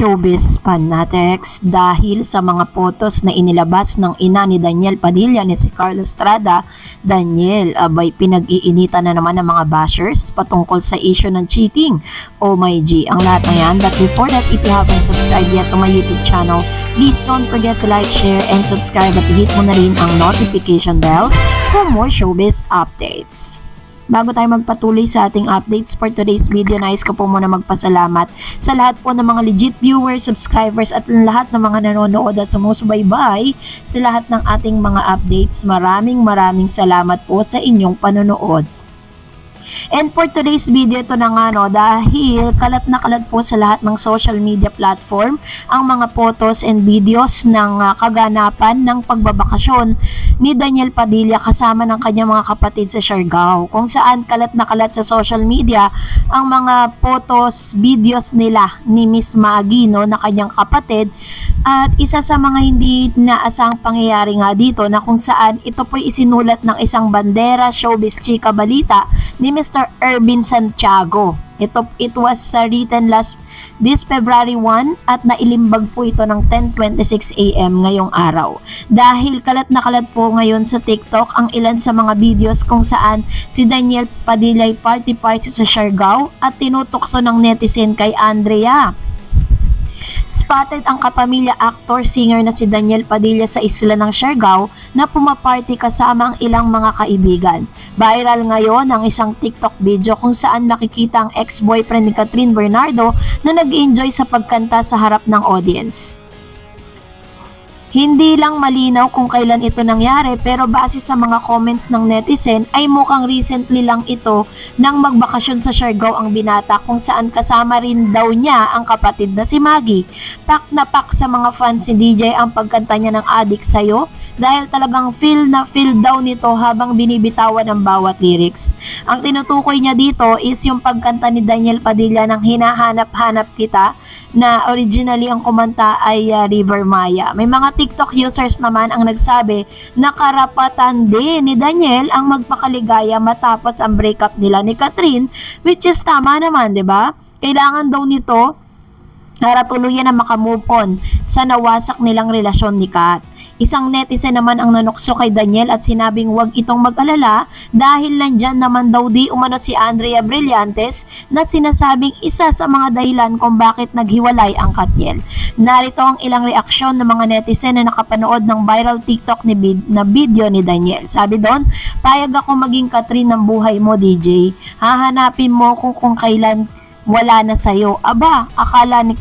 showbiz fanatics dahil sa mga photos na inilabas ng ina ni Daniel Padilla ni si Carla Estrada. Daniel, abay pinag-iinitan na naman ng mga bashers patungkol sa issue ng cheating. Oh my G, ang lahat na yan. But before that, if you haven't subscribed yet to my YouTube channel, please don't forget to like, share, and subscribe at hit mo na rin ang notification bell for more showbiz updates. Bago tayo magpatuloy sa ating updates for today's video, nais ko po muna magpasalamat sa lahat po ng mga legit viewers, subscribers at lahat ng mga nanonood at sumusubaybay sa lahat ng ating mga updates. Maraming salamat po sa inyong panonood. And for today's video, ito na nga no, dahil kalat na kalat po sa lahat ng social media platform ang mga photos and videos ng kaganapan ng pagbabakasyon ni Daniel Padilla kasama ng kanyang mga kapatid sa Siargao, kung saan kalat na kalat sa social media ang mga photos, videos nila ni Miss Maggie no, na kanyang kapatid. At isa sa mga hindi naasang pangyayari nga dito na kung saan ito po'y isinulat ng isang bandera showbiz chika balita ni Mr. Ervin Santiago. It was written this February 1 at nailimbag po ito ng 10:26 AM ngayong araw. Dahil kalat na kalat po ngayon sa TikTok ang ilan sa mga videos kung saan si Daniel Padilla ay party sa Siargao at tinutokso ng netizen kay Andrea. Spotted ang kapamilya actor-singer na si Daniel Padilla sa isla ng Siargao na pumaparty kasama ang ilang mga kaibigan. Viral ngayon ang isang TikTok video kung saan makikita ang ex-boyfriend ni Catherine Bernardo na nag-enjoy sa pagkanta sa harap ng audience. Hindi lang malinaw kung kailan ito nangyari, pero base sa mga comments ng netizen ay mukhang recently lang ito nang magbakasyon sa Siargao ang binata, kung saan kasama rin daw niya ang kapatid na si Maggie. Pak na pak sa mga fans ni DJ ang pagkanta niya ng Adik Sa'yo dahil talagang feel na feel daw nito habang binibitawan ang bawat lyrics. Ang tinutukoy niya dito is yung pagkanta ni Daniel Padilla ng Hinahanap-hanap Kita na originally ang kumanta ay River Maya. May mga TikTok users naman ang nagsabi na karapatan din ni Daniel ang magpakaligaya matapos ang breakup nila ni Catherine, which is tama naman, 'di ba? Kailangan daw nito para tuluyan na makamove on sa nawasak nilang relasyon ni Kat. Isang netizen naman ang nanukso kay Daniel at sinabing huwag itong mag-alala dahil nandyan naman daw di umano si Andrea Brillantes na sinasabing isa sa mga dahilan kung bakit naghiwalay ang Katniel. Narito ang ilang reaksyon ng mga netizen na nakapanood ng viral TikTok na video ni Daniel. Sabi doon, payag ako maging Catherine ng buhay mo, DJ. Hahanapin mo kung kailan wala na sa'yo. Aba, akala ni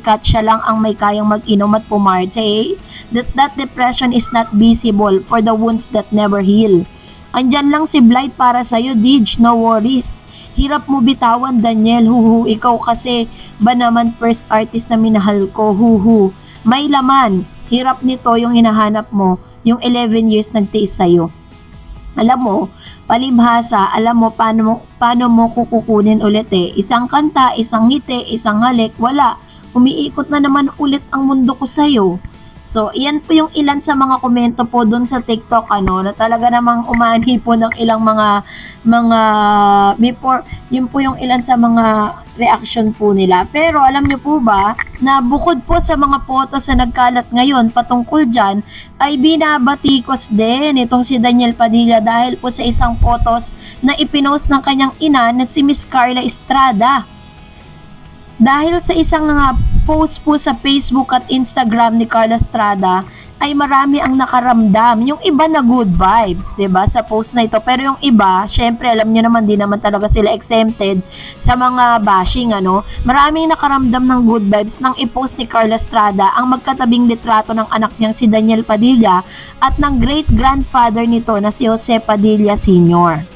Kat siya lang ang may kayang mag-inom at pumarte. That depression is not visible for the wounds that never heal. Andyan lang si Blight para sa'yo, Dij, no worries. Hirap mo bitawan, Daniel, huhu, ikaw kasi ba naman first artist na minahal ko, huhu. May laman, hirap nito yung hinahanap mo, yung 11 years nagtiis sa'yo. Alam mo, palibhasa, alam mo paano mo kukunin ulit eh. Isang kanta, isang ngiti, isang halik, wala. Umiikot na naman ulit ang mundo ko sa'yo. So, iyan po yung ilan sa mga komento po doon sa TikTok na talaga namang umani po ng ilang yun po yung ilan sa mga reaction po nila. Pero alam niyo po ba na bukod po sa mga photos na nagkalat ngayon patungkol dyan, ay binabatikos din itong si Daniel Padilla dahil po sa isang photos na ipinost ng kanyang ina na si Miss Carla Estrada. Dahil sa isang post po sa Facebook at Instagram ni Carla Estrada ay marami ang nakaramdam. Yung iba na good vibes, 'di ba, sa post na ito. Pero yung iba, syempre alam niyo naman din naman talaga sila exempted sa mga bashing Maraming nakaramdam ng good vibes nang i-post ni Carla Estrada ang magkatabing litrato ng anak niyang si Daniel Padilla at ng great-grandfather nito na si Jose Padilla Sr.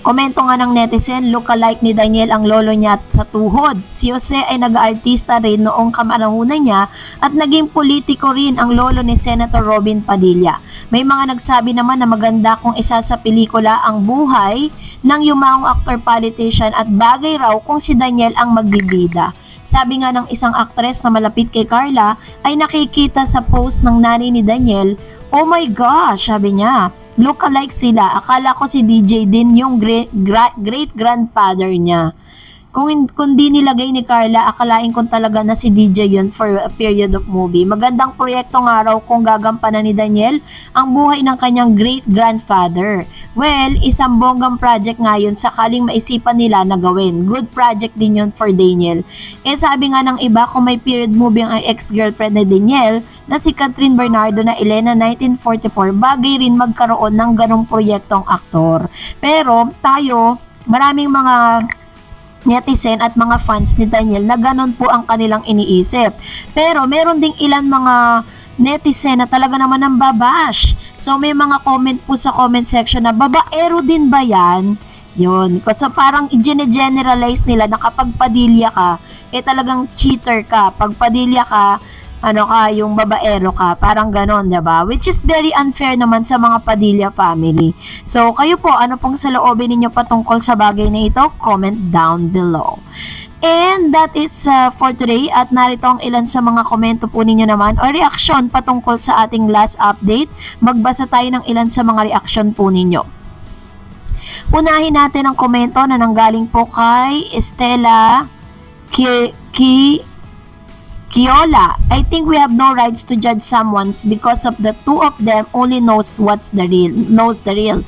Komento nga ng netizen, look-alike ni Daniel ang lolo niya sa tuhod. Si Jose ay nag-aartista rin noong kamanahunan niya at naging politiko rin ang lolo ni Senator Robin Padilla. May mga nagsabi naman na maganda kung isa sa pelikula ang buhay ng yumaong actor-politician at bagay raw kung si Daniel ang magbibida. Sabi nga ng isang actress na malapit kay Carla ay nakikita sa post ng nanay ni Daniel, oh my gosh, sabi niya, look-alike sila. Akala ko si DJ din yung great-grandfather niya. Kung di nilagay ni Carla, akalain ko talaga na si DJ yun for a period of movie. Magandang proyekto nga raw kung gagampanan ni Daniel ang buhay ng kanyang great-grandfather. Well, isang bonggang project nga yun sakaling maisipan nila na gawin. Good project din yun for Daniel. Sabi nga ng iba, kung may period movie ang ex-girlfriend ni Daniel na si Catherine Bernardo na Elena 1944, bagay rin magkaroon ng ganong proyektong aktor. Pero tayo, maraming mga netizen at mga fans ni Daniel na ganon po ang kanilang iniisip. Pero meron ding ilan mga netizen na talaga naman ang babash. So may mga comment po sa comment section na babaero din ba yan? Yun. So parang i-generalize nila na kapag Padilla ka, talagang cheater ka. Pag Padilla ka, yung babaero ka, parang ganon, diba? Which is very unfair naman sa mga Padilla family. So, kayo po, ano pong saloobin ninyo patungkol sa bagay na ito? Comment down below. And that is for today, at narito ang ilan sa mga komento po ninyo naman o reaksyon patungkol sa ating last update. Magbasa tayo ng ilan sa mga reaksyon po ninyo. Unahin natin ang komento na nanggaling po kay Estela Kiola. I think we have no rights to judge someone's because of the two of them only knows the real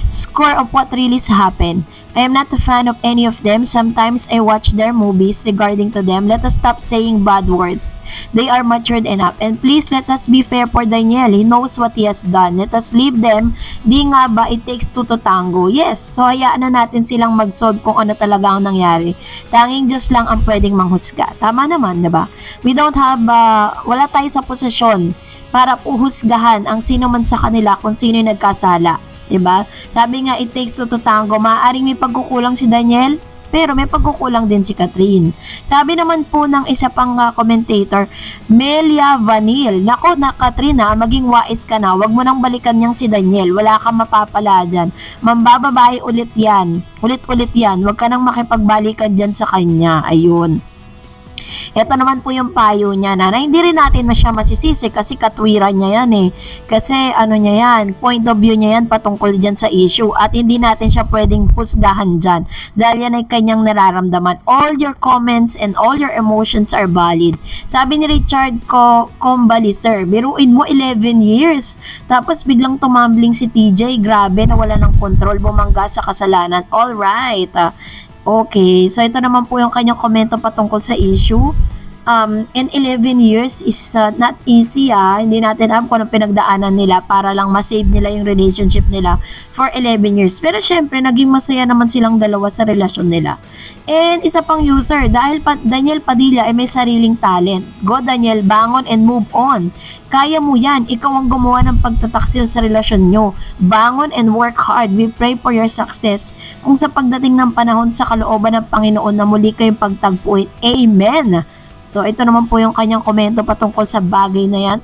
score of what really happened. I am not a fan of any of them. Sometimes I watch their movies regarding to them. Let us stop saying bad words. They are matured enough. And please let us be fair for Daniel. He knows what he has done. Let us leave them. Di nga ba it takes two to tango? Yes. So hayaan na natin silang mag-solve kung ano talaga ang nangyari. Tanging Diyos lang ang pwedeng manghusga. Tama naman, diba? We don't have, wala tayo sa posisyon para uhusgahan ang sino man sa kanila kung sino yung nagkasala. Diba? Sabi nga, it takes two to tango. Maaaring may pagkukulang si Daniel, pero may pagkukulang din si Catherine. Sabi naman po ng isa pang commentator, Melia Vanil, nako na Catherine maging wais ka na, wag mo nang balikan niyang si Daniel, wala kang mapapala dyan. Mambababae ulit yan, ulit-ulit yan, wag ka nang makipagbalikan dyan sa kanya. Ayun. Ito naman po yung payo niya na hindi rin natin siya masisisi kasi katwiran niya yan Kasi niya yan, point of view niya yan patungkol dyan sa issue at hindi natin siya pwedeng husgahan dyan dahil yan ay kanyang nararamdaman. All your comments and all your emotions are valid. Sabi ni Richard Combali, sir, biruin mo 11 years. Tapos biglang tumambling si TJ, grabe na wala ng control, bumangga sa kasalanan. Alright. Okay, so ito naman po yung kanyang komento patungkol sa issue. In 11 years is not easy Hindi natin alam kung anong pinagdaanan nila para lang masave nila yung relationship nila for 11 years. Pero syempre, naging masaya naman silang dalawa sa relasyon nila. And isa pang user, dahil Daniel Padilla ay may sariling talent. Go Daniel, bangon and move on. Kaya mo yan, ikaw ang gumawa ng pagtataksil sa relasyon nyo. Bangon and work hard. We pray for your success. Kung sa pagdating ng panahon sa kalooban ng Panginoon na muli kayong pagtagpuin. Amen. So, ito naman po yung kanyang komento patungkol sa bagay na yan.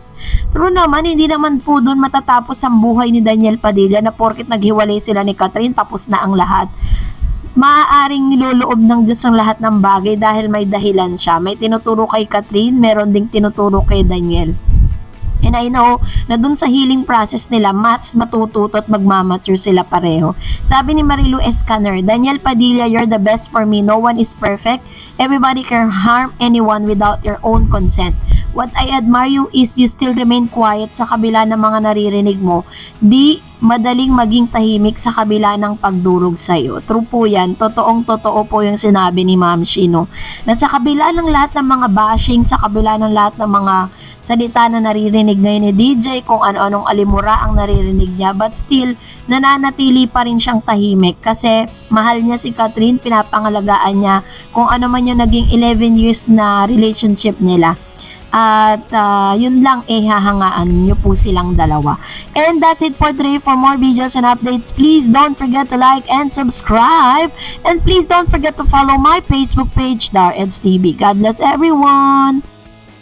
Pero naman, hindi naman po doon matatapos ang buhay ni Daniel Padilla na porket naghiwalay sila ni Catherine, tapos na ang lahat. Maaaring niloloob ng Diyos ang lahat ng bagay dahil may dahilan siya. May tinuturo kay Catherine, meron ding tinuturo kay Daniel. And I know na dun sa healing process nila, mas matututo at magmamature sila pareho. Sabi ni Marilu Escaner, Daniel Padilla, you're the best for me. No one is perfect. Everybody can harm anyone without your own consent. What I admire you is you still remain quiet sa kabila ng mga naririnig mo. Di madaling maging tahimik sa kabila ng pagdurog sa'yo. True po yan. Totoong-totoo po yung sinabi ni Ma'am Shino. Na sa kabila ng lahat ng mga bashing, sa kabila ng lahat ng mga salita na naririnig ngayon ni DJ, kung ano-anong alimura ang naririnig niya, but still, nananatili pa rin siyang tahimik kasi mahal niya si Catherine, pinapangalagaan niya kung ano man yung naging 11 years na relationship nila. At yun lang, hahangaan nyo po silang dalawa. And that's it for today. For more videos and updates, please don't forget to like and subscribe. And please don't forget to follow my Facebook page, Dar Eds TV. God bless everyone!